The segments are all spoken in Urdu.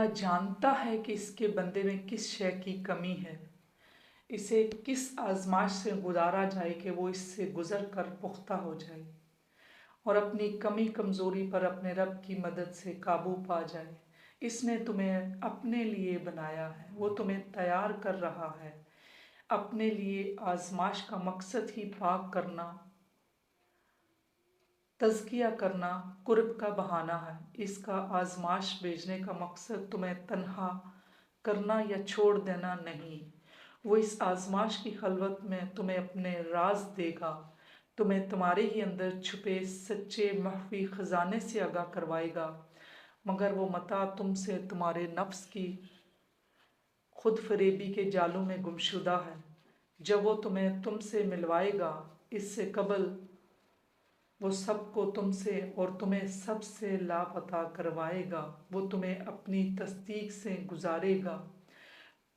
اللہ جانتا ہے کہ اس کے بندے میں کس شے کی کمی ہے، اسے کس آزمائش سے گزارا جائے کہ وہ اس سے گزر کر پختہ ہو جائے اور اپنی کمی کمزوری پر اپنے رب کی مدد سے قابو پا جائے۔ اس نے تمہیں اپنے لیے بنایا ہے، وہ تمہیں تیار کر رہا ہے۔ اپنے لیے آزمائش کا مقصد ہی پاک کرنا، تزکیہ کرنا، قرب کا بہانہ ہے۔ اس کا آزمائش بھیجنے کا مقصد تمہیں تنہا کرنا یا چھوڑ دینا نہیں۔ وہ اس آزمائش کی خلوت میں تمہیں اپنے راز دے گا، تمہیں تمہارے ہی اندر چھپے سچے مخفی خزانے سے آگاہ کروائے گا، مگر وہ متاع تم سے تمہارے نفس کی خود فریبی کے جالوں میں گمشدہ ہے۔ جب وہ تمہیں تم سے ملوائے گا، اس سے قبل وہ سب کو تم سے اور تمہیں سب سے لاپتہ کروائے گا۔ وہ تمہیں اپنی تصدیق سے گزارے گا،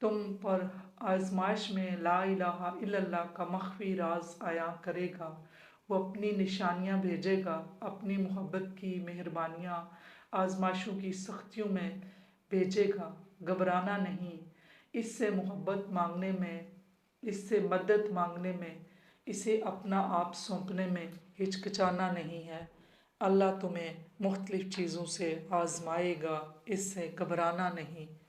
تم پر آزمائش میں لا الہ الا اللہ کا مخفی راز عیاں کرے گا۔ وہ اپنی نشانیاں بھیجے گا، اپنی محبت کی مہربانیاں آزمائشوں کی سختیوں میں بھیجے گا۔ گھبرانا نہیں، اس سے محبت مانگنے میں، اس سے مدد مانگنے میں، اسے اپنا آپ سونپنے میں ہچکچانا نہیں ہے۔ اللہ تمہیں مختلف چیزوں سے آزمائے گا، اس سے گھبرانا نہیں۔